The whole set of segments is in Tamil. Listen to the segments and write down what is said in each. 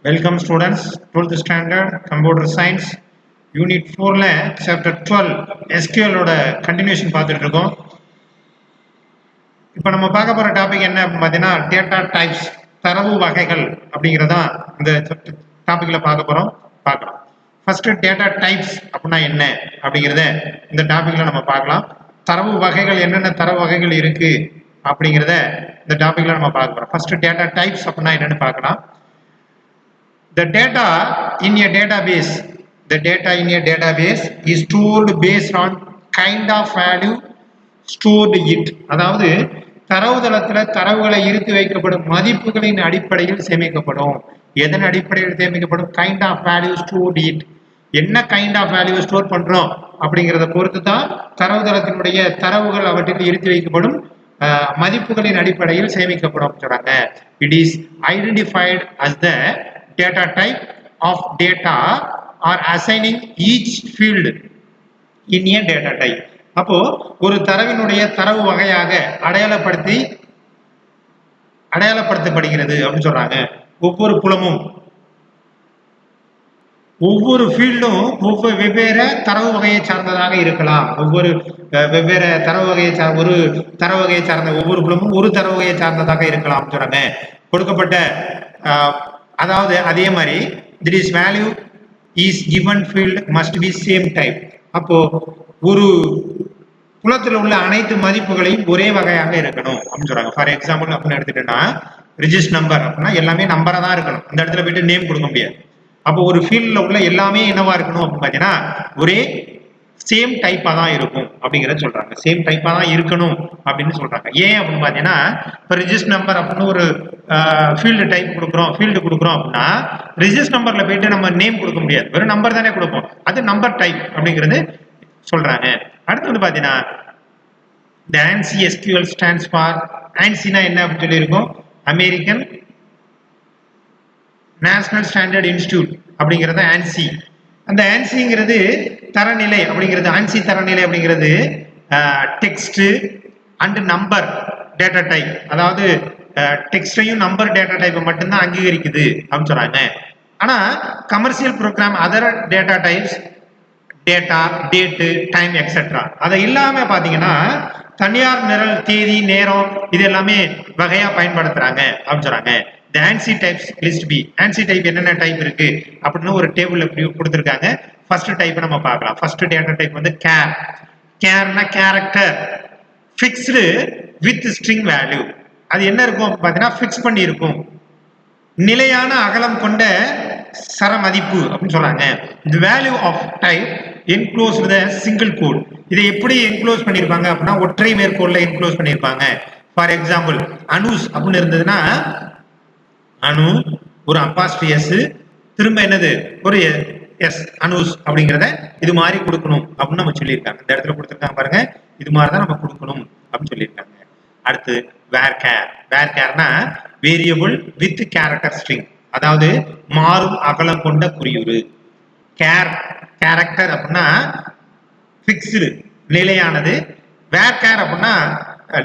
Welcome students, 12th standard computer science unit 4 ல chapter 12 SQL ஓட continuation பார்த்துட்டு இருக்கோம். இப்போ நம்ம பார்க்க போற டாபிக் என்ன பார்த்தீங்கன்னா டேட்டா டைப்ஸ், தரவு வகைகள் அப்படிங்கறத இந்த டாபிக்ல பார்க்கலாம். ஃபர்ஸ்ட் டேட்டா டைப்ஸ் அப்படின்னா என்ன அப்படிங்கறத இந்த டாபிக்ல நம்ம பார்க்கலாம். தரவு வகைகள் என்னென்ன தரவு வகைகள் இருக்கு அப்படிங்கறத இந்த டாபிக்ல நம்ம பார்க்க போறோம். ஃபர்ஸ்ட் டேட்டா டைப்ஸ் அப்படின்னா என்னன்னு பார்க்கலாம். The data in a database is stored based on kind of value stored it. அதாவது தரவுதளத்துல தரவுகளை இருத்தி வைக்கப்படும் மதிப்புகளின் அடிப்படையில் சேமிக்கப்படும். எதன் அடிப்படையில் சேமிக்கப்படும்? Kind of value stored it. என்ன கைண்ட் ஆஃப் வேல்யூ ஸ்டோர் பண்றோம் அப்படிங்கறத பொறுத்து தான் தரவுதளத்தினுடைய தரவுகள் அவற்றில் இருத்தி வைக்கப்படும் மதிப்புகளின் அடிப்படையில் சேமிக்கப்படும் சொல்றாங்க. It is identified as the data type of data or assigning each field in a data type. அப்போ ஒரு தரவினுடைய தரவு வகையாக அடையாளப்படுத்தப்படுகிறது அப்படின்னு சொல்றாங்க. ஒவ்வொரு புலமும் ஒவ்வொரு ஃபீல்டும் ஒவ்வொரு வெவ்வேறு தரவு வகையை சார்ந்ததாக இருக்கலாம். ஒவ்வொரு வெவ்வேறு தரவு வகையை ஒரு தரவு வகையை சார்ந்த ஒவ்வொரு புலமும் ஒரு தரவு வகையை சார்ந்ததாக இருக்கலாம் சொல்றாங்க. கொடுக்கப்பட்ட அதாவது அதே மாதிரி this value is given field must be same type. அப்போ ஒரு புலத்தில் உள்ள அனைத்து மதிப்புகளையும் ஒரே வகையாக இருக்கணும் அப்படின்னு சொல்றாங்க. ஃபார் எக்ஸாம்பிள் அப்படின்னு எடுத்துட்டேன்னா ரிஜிஸ்டர் நம்பர் அப்படின்னா எல்லாமே நம்பரா தான் இருக்கணும். அந்த இடத்துல போயிட்டு நேம் கொடுக்க முடியாது. அப்போ ஒரு ஃபீல்ட்ல உள்ள எல்லாமே என்னவா இருக்கணும் அப்படின்னு பாத்தீங்கன்னா ஒரே சேம் டைப்பா தான் இருக்கும் அப்படிங்கறத சொல்றாங்க. சேம் டைப்பா தான் இருக்கணும் அப்படின்னு சொல்றாங்க. ஏன் அப்படின்னு பாத்தீங்கன்னா இப்போ ரிஜிஸ்டர் நம்பர் அப்படின்னு ஒரு ஃபீல்டு டைப் கொடுக்குறோம் அப்படின்னா ரிஜிஸ்டர் நம்பர்ல போயிட்டு நம்ம நேம் கொடுக்க முடியாது. வெறும் நம்பர் தானே கொடுப்போம். அது நம்பர் டைப் அப்படிங்கிறது சொல்றாங்க. அடுத்து வந்து பாத்தீங்கன்னா the ANSI SQL stands for ANSI-னா என்ன அப்படின்னு சொல்லி இருக்கும்? அமெரிக்கன் நேஷனல் ஸ்டாண்டர்ட் இன்ஸ்டிடியூட் அப்படிங்கிறது ANSI. அந்த ANSI-ங்கிறது தரநிலை அப்படிங்கிறது ANSI தரநிலை அப்படிங்கிறது text and number data type, அதாவது டெக்ஸ்டையும் நம்பர் டேட்டா டைப்பை மட்டும்தான் அங்கீகரிக்குது அப்படின்னு சொல்றாங்க. ஆனா commercial program other data types data, date, time etcetera அதை இல்லாம பாத்தீங்கன்னா தனியார் நிரல், தேதி, நேரம் இது எல்லாமே வகையா பயன்படுத்துறாங்க அப்படின்னு சொல்றாங்க. The ANSI types list B. ANSI type என்னென்ன டைப் இருக்கு அப்படின்னு ஒரு டேபிள்ல கொடுத்துருக்காங்க. ஃபர்ஸ்ட் டைப் நம்ம பார்க்கலாம். ஃபர்ஸ்ட் டேட்டா டைப் வந்து கேர். கேர்னா character fixed with string value. அது என்ன இருக்கும் பார்த்தீங்கன்னா ஃபிக்ஸ் பண்ணி இருக்கும். நிலையான அகலம் கொண்ட சர மதிப்பு அப்படின்னு சொல்றாங்க. The value of type enclosed with a single code. இதை எப்படி என்க்ளோஸ் பண்ணிருப்பாங்க அப்படின்னா ஒற்றை மேற்கோள்ல என்க்ளோஸ் பண்ணிருப்பாங்க. ஃபார் எக்ஸாம்பிள் அனுஸ் அப்படின்னு இருந்ததுன்னா அனு ஒரு அப்பாஸ்ட்ரி எஸ் திரும்ப என்னது ஒரு எஸ் அனுஸ் அப்படிங்கிறத இது மாதிரி கொடுக்கணும் அப்படின்னு நம்ம சொல்லியிருக்காங்க. இந்த இடத்துல கொடுத்துருக்காங்க பாருங்க, இது மாதிரி தான் நம்ம கொடுக்கணும் அப்படின்னு சொல்லியிருக்காங்க. அடுத்து வேர் கேர். வேர் கேர்னா வேரியபிள் வித் கேரக்டர் ஸ்ட்ரிங், அதாவது மாறும் அகலம் கொண்ட குறியுறு. கேரக்டர் அப்படின்னா பிக்ஸ்டு நிலையானது. வேர் கேர் அப்படின்னா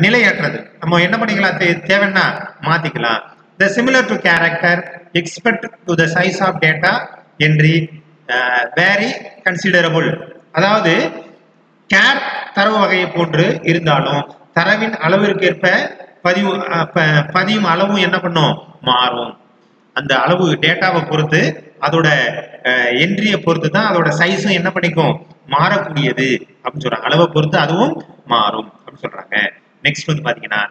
நிலையற்றது. நம்ம என்ன பண்ணிக்கலாம், தேவைன்னா மாத்திக்கலாம். The similar to character expect to the size of data entry very considerable. அதாவது கேர் தரவு வகையை போன்று இருந்தாலும் தரவின் அளவிற்கு ஏற்ப பதியும் அளவும் என்ன பண்ணும், மாறும். அந்த அளவு டேட்டாவை பொறுத்து அதோட என்ட்ரியை பொறுத்து தான் அதோட சைஸும் என்ன பண்ணிக்கும், மாறக்கூடியது அப்படின்னு சொல்றாங்க. அளவை பொறுத்து அதுவும் மாறும் அப்படின்னு சொல்றாங்க. நெக்ஸ்ட் வந்து பாத்தீங்கன்னா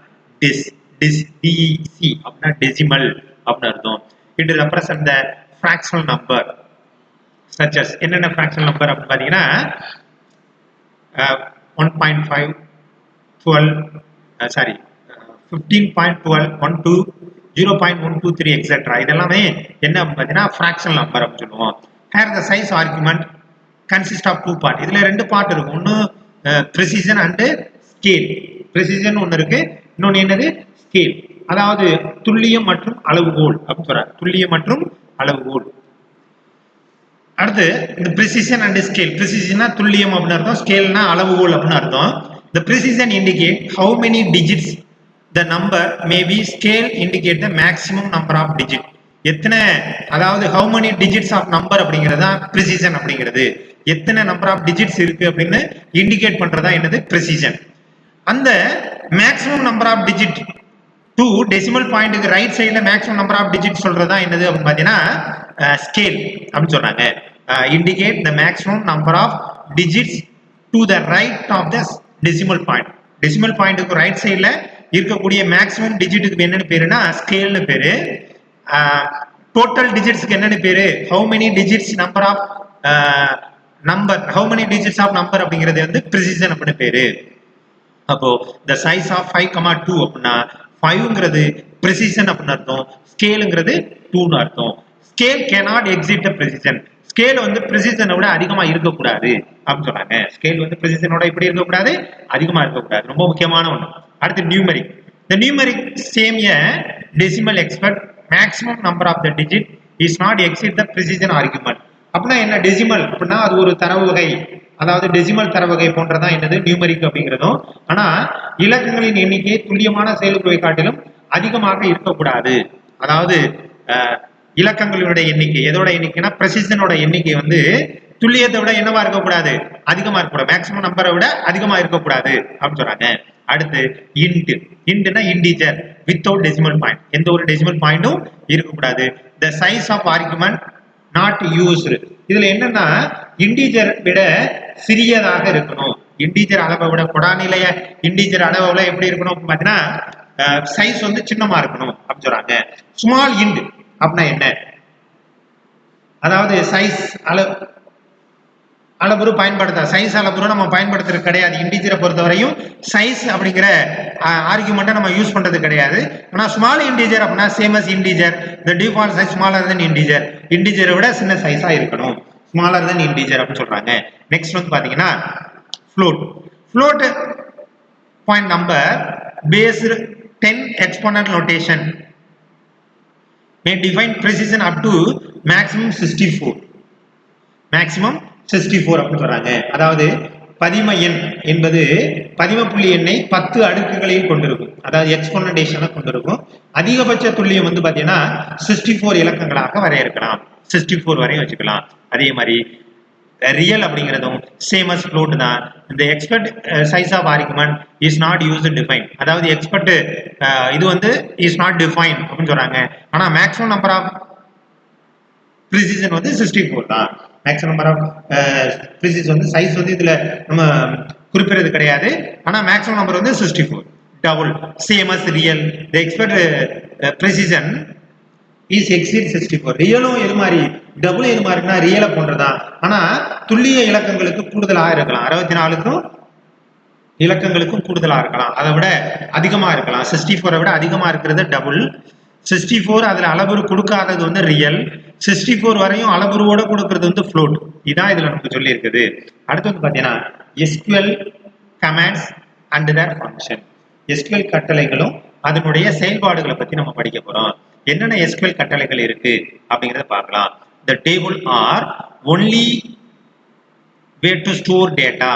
DEC அப்படின்னா டெசிமல் அப்படின்னு அர்த்தம். It represent the fractional number such as. என்னென்ன ஃபிராக்ஷனல் நம்பர் அப்படின்னு பாத்தீங்கன்னா 1.5 12 15.12 12 0.123 எக்ஸெட்ரா இதெல்லாமே என்ன அப்படின்னு பாத்தீங்கன்னா ஃபிராக்ஷனல் நம்பர் அப்படின்னு சொல்லுவோம். Here the size argument consist of 2 part. இதுல 2 பார்ட் இருக்கும். ஒன்னு ப்ரெசிஷன் அண்ட் ஸ்கேல். ப்ரெசிஷன் ஒன்னு இருக்கு, இன்னொன்னு என்னது ஸ்கேல், அதாவது துல்லியம் மற்றும் அளவுகோல் அப்படின்னு சொல்றாங்க. துல்லியம் மற்றும் அளவுகோல். அடுத்து இந்த precision and scale. precision துல்லியம் அப்படின்னு அர்த்தம், ஸ்கேல்னா அளவுகோல் அப்படின்னு அர்த்தம். The precision indicate how many digits the number may be, scale indicate the maximum number of digits. எத்தனை, அதாவது how many digits of number அப்படிங்கறதா precision அப்படிங்கிறது. எத்தனை நம்பர் ஆஃப் டிஜிட்ஸ் இருக்கு அப்படின்னு இண்டிகேட் பண்றதா என்னது precision. அந்த maximum number of digit to decimal பாயிண்ட்டுக்கு ரைட் சைடுல மேக்ஸிமம் நம்பர் ஆஃப் டிஜிட் சொல்றதா என்னது அப்படின்னு பாத்தீங்கன்னா ஸ்கேல் அப்படின்னு சொல்றாங்க. Indicate the maximum number of digits to the right of the decimal point. Decimal பாயிண்ட்டுக்கு ரைட் சைடுல இருக்கக்கூடிய மேக்ஸிமம் டிஜிட்டுக்கு என்னன்னு பேருன்னா ஸ்கேல்னு பேரு. டோட்டல் டிஜிட்ஸ்க்கு என்னன்னு பேரு how many digits number of how many digits of number அப்படிங்கிறது வந்து precision அப்படின்னு பேரு. அப்போ the size of 5,2 அப்படின்னா 5ங்கிறது precision அப்படின்னு அர்த்தம், ஸ்கேலுங்கிறது 2ன்னு அர்த்தம். Scale cannot exceed the precision. Scale வந்து precision விட அதிகமா இருக்கக்கூடாது அப்படின்னு சொல்றாங்க. ஸ்கேல் வந்து precision விட இப்படி இருக்கக்கூடாது, அதிகமா இருக்கக்கூடாது. ரொம்ப முக்கியமான ஒண்ணு. அடுத்து numeric. The numeric same a decimal expect maximum number of the digit is not exceed the precision argument. அப்படின்னா என்ன டெசிமல் அப்படின்னா அது ஒரு தரவு வகை, அதாவது டெசிமல் தரவு வகை போன்றதான் என்னது நியூமெரிக் அப்படிங்கிறதும். ஆனா இலக்கங்களின் எண்ணிக்கை துல்லியமான செயல்முறை காட்டிலும் அதிகமாக இருக்கக்கூடாது. அதாவது இலக்கங்களுடைய எண்ணிக்கை எதோட எண்ணிக்கைனா பிரசிஷனோட எண்ணிக்கை வந்து துல்லியத்தை விட என்னவா இருக்கக்கூடாது, அதிகமா இருக்கக்கூடாது, மேக்ஸிமம் நம்பரை விட அதிகமா இருக்கக்கூடாது அப்படின்னு சொல்றாங்க. அடுத்து இன்ட். இன்ட்னா இன்டிஜர் வித்தவுட் டெசிமல் பாயிண்ட், எந்த ஒரு டெசிமல் பாயிண்டும் இருக்கக்கூடாது. The size of argument not used. இதுல என்னன்னா இன்டிஜர் விட சிறியதாக இருக்கணும். இன்டிஜர் அளவை விட கொடாநிலைய இன்டிஜர் அளவுல எப்படி இருக்கணும் பாத்தீங்கன்னா சைஸ் வந்து சின்னமா இருக்கணும் அப்படின்னு சொல்றாங்க. ஸ்மால் இன்ட் அப்படின்னா என்ன, அதாவது சைஸ் அளவுரு பயன்படுத்த சைஸ் அளவுரு நம்ம பயன்படுத்துறது கிடையாது. இன்டிஜரை பொறுத்தவரையும் சைஸ் அப்படிங்கிற ஆர்குமெண்ட்டை நம்ம யூஸ் பண்றது கிடையாது. ஆனா ஸ்மால் இன்டிஜர் அப்படின்னா சேம் அஸ் இன்டிஜர், தி default size smaller than integer. இன்டிஜரை விட சின்ன சைஸா இருக்கணும், ஸ்மாலர் தென் இன்டிஜர் அப்படின்னு சொல்றாங்க. நெக்ஸ்ட் வந்து பாத்தீங்கன்னா float. Float point number based 10 exponent notation may define precision up to maximum 64. maximum 64 அப்படின்னு சொல்றாங்க. அதாவது பதிம எண் என்பது பதிம புள்ளி எண்ணை 10 அடுக்குகளையும் கொண்டிருக்கும், அதாவது எக்ஸ்போனன்டேஷனை கொண்டிருக்கும். அதிகபட்ச துல்லியம் வந்து பாத்தீங்கன்னா 64 இலக்கங்களாக வரையறுக்கலாம், 64 வரையும் வச்சுக்கலாம். அதே மாதிரி ரியல் அப்படிங்கிறதும் சேம் அஸ் ஃப்ளோட் தான். இந்த expect size of argument is not used define, அதாவது எக்ஸ்பெக்ட் இது வந்து இஸ் நாட் டிஃபைன் அப்படின்னு சொல்றாங்க. ஆனா மேக்ஸிமம் நம்பர் ஆஃப் precision வந்து 64 தான். மேக்ஸிமம் நம்பர் ஆஃப் precision வந்து சைஸ் வந்து இதுல நம்ம குறிப்பிடுறது கிடையாது. ஆனா மேக்ஸிமம் நம்பர் வந்து 64. Double same as real. The expect precision is exceed 64. ரியலும் எது மாதிரி டபுள் எது மாதிரினா ரியலை போன்றதான். ஆனா துல்லிய இலக்கங்களுக்கு கூடுதலாக இருக்கலாம், 64க்கும் இலக்கங்களுக்கும் கூடுதலா இருக்கலாம், அதை விட அதிகமா இருக்கலாம். 64 விட அதிகமா இருக்கிறது டபுள். 64 அதுல அளவுரு கொடுக்காதது வந்து ரியல். 64 வரையும் அளவுருவோட கொடுக்கிறது வந்து ஃப்ளோட். இதான் இதுல நமக்கு சொல்லி இருக்குது. அடுத்து வந்து பாத்தீங்கன்னா SQL commands and their function. SQL கட்டளைகளும் அதனுடைய செயல்பாடுகளை பத்தி நம்ம படிக்க போறோம். என்னென்ன SQL கட்டளைகள் இருக்கு அப்படிங்கறத பார்க்கலாம். The table are only way to store data.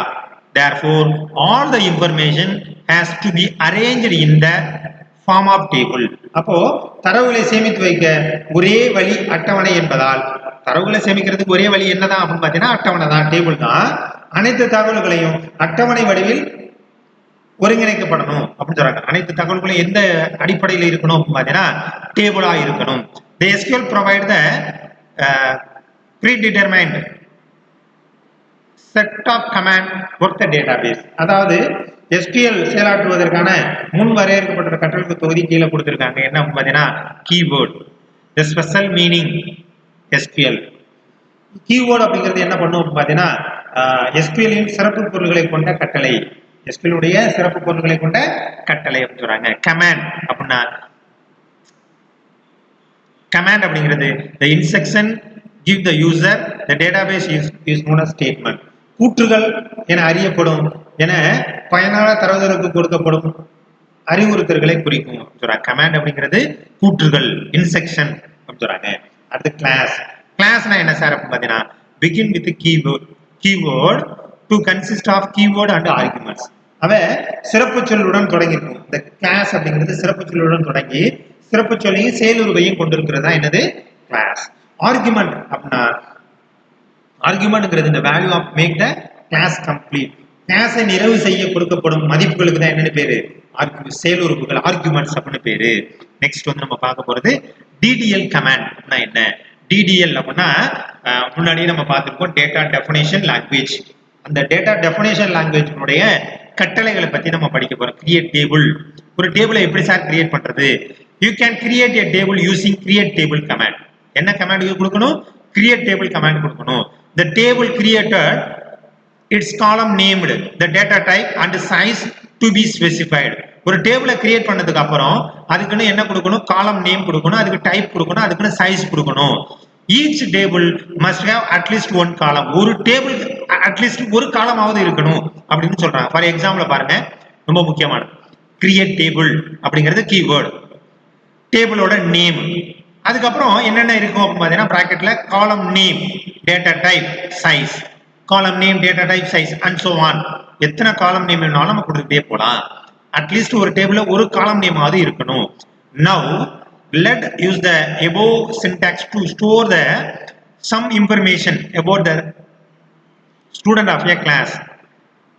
Therefore, all the information has to be arranged in the form of table. அப்போ தரவுகளை சேமித்து வைக்க ஒரே வழி அட்டவணை என்பதால், தரவுகளை சேமிக்கிறதுக்கு ஒரே வழி என்னதான் அப்படின்னு பாத்தீங்கன்னா அட்டவணை தான், டேபிள் தான். அனைத்து தகவல்களையும் அட்டவணை வடிவில் ஒருங்கிணைக்கப்படணும் அப்படின்னு சொல்றாங்க. அனைத்து தகவல்களும் எந்த அடிப்படையில் இருக்கணும் அப்படின்னு பாத்தீங்கன்னா டேபிளா இருக்கணும். The SQL provide the predetermined set of command work the database. அதாவது SQL செயலாற்றுவதற்கான முன் வரையறுக்கப்பட்ட கட்டளை தொகுதி கீழே கொடுத்திருக்காங்க. என்ன பாத்தீங்கன்னா keyword, the special meaning SQL. Keyword அப்படிங்கிறது என்ன பண்ணும் பாத்தீங்கன்னா SQL இன் சிறப்பு பொருள்களை கொண்ட கட்டளை, SQL உடைய சிறப்பு பொருள்களை கொண்ட கட்டளை அப்படின்னு சொல்றாங்க. கமாண்ட் அப்படின்னா கமாண்ட் அப்படிங்கிறது the instruction give the user the database is known as statement. கூற்றுகள் என அறியப்படும் என பயனாளர் தரவுகளுக்கு கொடுக்கப்படும் அறிவுறுத்தல்களை குறிக்கும் சொல்றாங்க. கமாண்ட் அப்படிங்கிறது கூற்றுகள், இன்ஸ்ட்ரக்ஷன் அப்படின்னு சொல்றாங்க. அடுத்து கிளாஸ். கிளாஸ்னா என்ன சார் அப்படின்னு பாத்தீங்கன்னா begin with keyword to consist of keyword and arguments. அவ சிறப்பு சொல்லுடன் தொடங்கியிருக்கும். இந்த கிளாஸ் அப்படிங்கிறது சிறப்பு சொல்லுடன் தொடங்கி சிறப்பு சொல்லையும் செயலுருவையும் கொண்டிருக்கிறதா என்னது கிளாஸ். ஆர்குமெண்ட் அப்படின்னா ஆர்குமெண்ட்ங்கிறது இந்த value of make the class complete. கிளாஸை நிறைவு செய்ய கொடுக்கப்படும் மதிப்புகளுக்கு தான் என்னன்னு பேரு செயலுறுப்புகள், ஆர்குமெண்ட்ஸ் அப்படின்னு பேரு. நெக்ஸ்ட் வந்து நம்ம பார்க்க போறது டிடிஎல் கமாண்ட் அப்படின்னா என்ன. டிடிஎல் அப்படின்னா முன்னாடியே நம்ம பார்த்துருக்கோம் டேட்டா டெஃபினேஷன் லாங்குவேஜ். அந்த டேட்டா டெஃபினேஷன் லாங்குவேஜினுடைய கட்டளைகளை பத்தி நம்ம படிக்க போறோம். Create table. ஒரு டேபிளை எப்படி சார் கிரியேட் பண்றது? You can create a table using create table command. என்ன கமாண்ட் கொடுக்கணும்? கிரியேட் டேபிள் கமாண்ட் கொடுக்கணும். The table created, its column named, the data type and size to be specified. ஒரு டேபிளை கிரியேட் பண்ணதுக்கு அப்புறம் அதுக்குன்னு என்ன கொடுக்கணும்? காலம் நேம் கொடுக்கணும், அதுக்கு டைப் கொடுக்கணும், அதுக்குன்னு சைஸ் கொடுக்கணும். Each table must have at least one காலம். ஒரு டேபிள் அட்லீஸ்ட் ஒரு காலமாவது இருக்கணும் அப்படின்னு சொல்றாங்க. ஃபார் எக்ஸாம்பிள் பாருங்க, ரொம்ப முக்கியமானது. கிரியேட் டேபிள் அப்படிங்கிறது கீவேர்டு, டேபிளோட நேம், அதுக்கப்புறம் என்னென்ன இருக்கும் அப்படின்னு பார்த்தீங்கன்னா பிராக்கெட்ல column name, data type, size, column name, data type, size and so on. எத்தனை காலம் நேம் வேணாலும் நம்ம கொடுத்துட்டே போகலாம். அட்லீஸ்ட் ஒரு டேபிள்ல ஒரு காலம் நேமாவது இருக்கணும். Now let use the above syntax to store the some information about the student of a class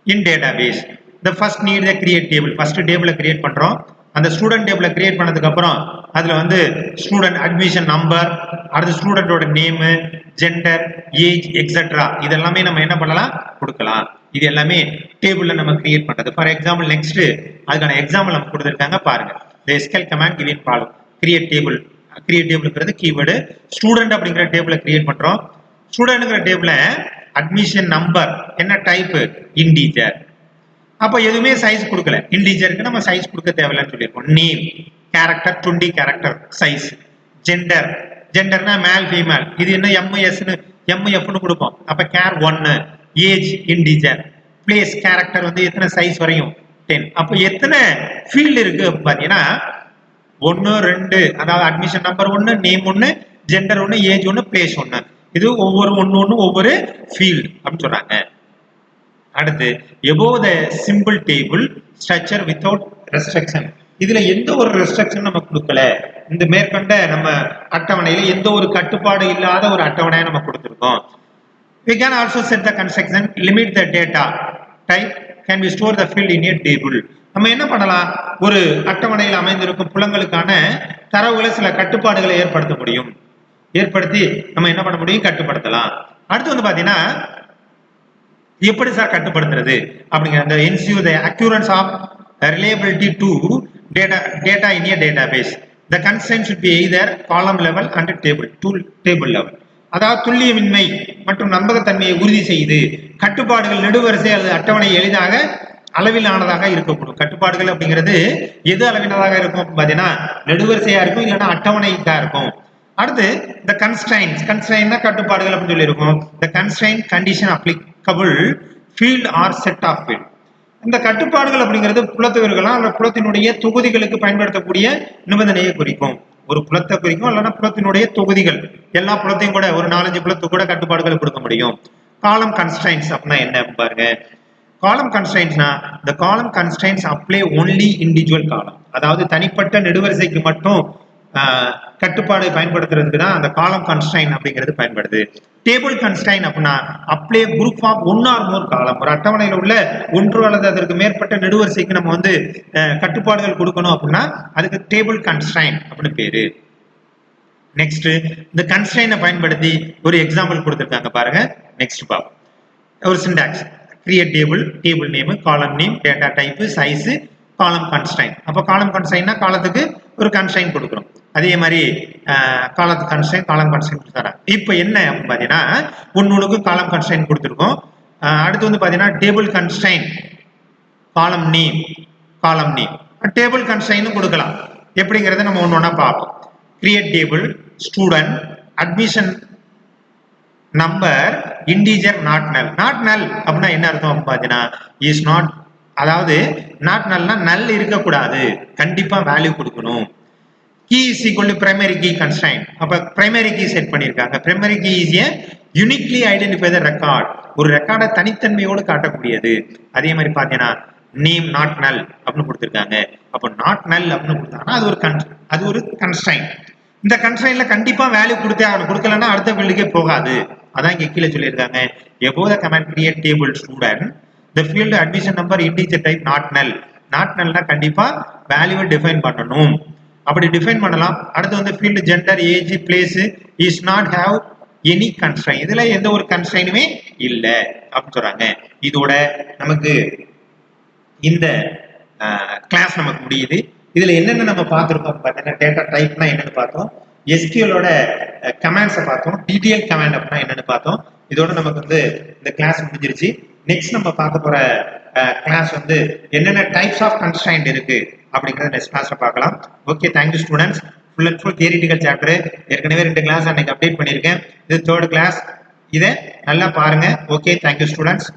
in database. The first need the create table. First table create பண்றோம். அந்த ஸ்டூடெண்ட் டேபிளை கிரியேட் பண்ணதுக்கு அப்புறம் அதுல வந்து ஸ்டூடெண்ட் அட்மிஷன் நம்பர், அடுத்து ஸ்டூடெண்டோட நேம், ஜெண்டர், ஏஜ் எக்ஸெட்ரா இதெல்லாமே நம்ம என்ன பண்ணலாம்? கொடுக்கலாம். இது எல்லாமே டேபிள்ல நம்ம கிரியேட் பண்றது. ஃபார் எக்ஸாம்பிள் நெக்ஸ்ட் அதுக்கான எக்ஸாம்பிள் நம்ம கொடுத்துருக்காங்க பாருங்க. the SQL command given follow. Create table. Create டேபிள்ங்கிறது கீவேர்டு. ஸ்டூடெண்ட் அப்படிங்கிற டேபிளை கிரியேட் பண்றோம். ஸ்டூடெண்ட்ங்கிற டேபிள அட்மிஷன் நம்பர் என்ன டைப்? இன்டீஜர். அப்ப எதுவுமே சைஸ் கொடுக்கல. இன்டீஜருக்கு நம்ம சைஸ் கொடுக்க தேவையில்லைன்னு சொல்லியிருக்கோம். Name character 20 character size. Gender, ஜெண்டர்னா மேல் ஃபீமேல், இது என்ன எம்எஸ்னு எம்எஃப்னு கொடுப்போம். அப்ப char 1. Age integer. Place character வந்து எத்தனை சைஸ் வரையும்? 10. அப்போ எத்தனை ஃபீல்டு இருக்கு பாத்தீங்கன்னா 1 2, அதாவது admission number 1, name 1, gender 1, age 1, place 1. இது ஒவ்வொரு ஒன்னு ஒவ்வொரு ஃபீல்டு அப்படின்னு சொல்றாங்க. அடுத்து above the simple table structure without restriction. இதுல எந்த ஒரு ரெஸ்ட்ரிக்ஷன் நம்ம கொடுக்கல. இந்த மேற்கண்ட நம்ம அட்டவணையில எந்த ஒரு கட்டுப்பாடு இல்லாத ஒரு அட்டவணையை நம்ம கொடுத்திருக்கோம். We can also set the construction limit the data type can be store the field in a table. நம்ம என்ன பண்ணலாம்? ஒரு அட்டவணையில் அமைந்திருக்கும் புலங்களுக்கான தரவுகளை சில கட்டுப்பாடுகளை ஏற்படுத்த முடியும். ஏற்படுத்தி நம்ம என்ன பண்ண முடியும்? கட்டுப்படுத்தலாம். அடுத்து வந்து பாத்தீங்கன்னா எப்படி சார் கட்டுப்படுத்துறது அப்படிங்கிற அந்த ensure the accuracy of reliability to data in a database. The constraint should be either column level and table level. அதாவது துல்லியமின்மை மற்றும் நம்பகத்தன்மையை உறுதி செய்து கட்டுப்பாடுகள் நெடுவரிசை அல்லது அட்டவணை எளிதாக அளவிலானதாக இருக்கக்கூடும். கட்டுப்பாடுகள் அப்படிங்கிறது எது அளவிலானதாக இருக்கும் பார்த்தீங்கன்னா நெடுவரிசையா இருக்கும், இல்லைன்னா அட்டவணைக்கா இருக்கும். அடுத்து the constraints. constraint கட்டுப்பாடுகள் அப்படின்னு சொல்லி இருக்கும். the constraint condition applicable field or set of field. இந்த கட்டுப்பாடுகள் அப்படிங்கிறது புலத்தில் இருக்கலாம் அல்ல புலத்தினுடைய தொகுதிகளுக்கு பயன்படுத்தக்கூடிய நிபந்தனையை குறிக்கும். ஒரு புலத்தை குறிக்கும், இல்லைன்னா புலத்தினுடைய தொகுதிகள் எல்லா புலத்தையும் கூட ஒரு 4-5 புலத்துக்கு கூட கட்டுப்பாடுகளை கொடுக்க முடியும். காலம் கன்ஸ்ட்ரைன்ஸ் அப்படின்னா என்ன பாருங்க. காலம் கன்ஸ்ட்ரைன்ட்ஸ்னா the column constraints apply only individual column. அதாவது தனிப்பட்ட நெடுவரிசைக்கு மட்டும் கட்டுப்பாடு பயன்படுத்துறதுக்கு தான் அந்த காலம் கன்ஸ்ட்ரைன் அப்படிங்கிறது பயன்படுது. டேபிள் கன்ஸ்ட்ரைன் அப்படின்னா apply group of 1 or more காலம். ஒரு அட்டவணையில் உள்ள 1 அல்லது அதற்கு மேற்பட்ட நெடுவரிசைக்கு நம்ம வந்து கட்டுப்பாடுகள் கொடுக்கணும் அப்படின்னா அதுக்கு டேபிள் கன்ஸ்ட்ரைன் அப்படின்னு பேரு. நெக்ஸ்ட் இந்த கன்ஸ்ட்ரைனை பயன்படுத்தி ஒரு எக்ஸாம்பிள் கொடுத்துருக்காங்க பாருங்க. நெக்ஸ்ட் பார்ப்போம். ஒரு syntax create table, table name, column name, data type, size, காலம் கன்ஸ்ட்ரைன். அப்போ காலம் கன்ஸ்ட்ரைன்னா காலத்துக்கு ஒரு கன்ஸ்ட்ரைன் கொடுக்குறோம். அதே மாதிரி காலத்து கன்ஸ்ட்ரைன், காலம் கன்ஸ்ட்ரைன் கொடுத்துறேன். இப்போ என்ன பார்த்தீங்கன்னா ஒன்னொன்றுக்கு காலம் கன்ஸ்ட்ரைன் கொடுத்துருக்கோம். அடுத்து வந்து பார்த்தீங்கன்னா table constraint, column name, column name, table constraint கொடுக்கலாம். எப்படிங்கிறத நம்ம ஒன்று ஒன்றா பார்ப்போம். Create table, student, admission number, integer, not null. Not null அப்படின்னா என்ன அர்த்தம் பார்த்தீங்கன்னா இஸ் நாட், அதாவது நாட் நல்னா நல் இருக்கக்கூடாது, கண்டிப்பா வேல்யூ கொடுக்கணும். Key is equal to primary key constraint. அப்ப பிரைமரி கீ செட் பண்ணிருக்காங்க. Primary key is a uniquely identify the record. ஒரு ரெக்கார்டை தனித்தன்மையோடு காட்டக்கூடியது. அதே மாதிரி பாத்தீங்கன்னா நேம் நாட் நல் அப்படின்னு கொடுத்துருக்காங்க. அப்போ நாட் நல் அப்படின்னு கொடுத்தாங்கன்னா அது ஒரு கன்ஸ்ட்ரைன்ட். இந்த கன்ஸ்ட்ரெயின்ல கண்டிப்பா வேல்யூ கொடுத்தே ஆகணும், கொடுக்கலன்னா அடுத்த ஃபீல்டுக்கே போகாது. அதான் இங்க கீழே சொல்லியிருக்காங்க. above the command create table student the field admission number integer type not null. Not நல்னா கண்டிப்பா வேல்யூவை டிஃபைன் பண்ணணும். அப்படி டிஃபைன் பண்ணலாம். அடுத்து வந்து field gender age place is not have any constraint, இதுல எந்த ஒரு கன்ஸ்ட்ரெயினுமே இல்ல அப்படின்னு சொல்றாங்க. இதோட நமக்கு இந்த கிளாஸ் நமக்கு முடியுது. இதுல என்னென்ன நம்ம பார்த்துருக்கோம் பார்த்தீங்கன்னா, டேட்டா டைப்னா என்னன்னு பார்த்தோம், எஸ்கியூஎலோட கமாண்ட்ஸை பார்த்தோம், டிடிஎல் கமாண்ட் அப்படின்னா என்னன்னு பார்த்தோம். இதோட நமக்கு வந்து இந்த கிளாஸ் முடிஞ்சிருச்சு. நெக்ஸ்ட் நம்ம பார்க்க போற கிளாஸ் வந்து என்னென்ன டைப்ஸ் ஆஃப் கன்ஸ்ட்ரைன்ட் இருக்கு அப்படிங்கறத நெக்ஸ்ட் கிளாஸ்ல பார்க்கலாம். Okay, thank you students. Full and full theoretical chapter ஏற்கனவே 2 கிளாஸ் அன்னைக்கு அப்டேட் பண்ணியிருக்கேன். இது 3rd கிளாஸ். இதை நல்லா பாருங்க. Okay, thank you students.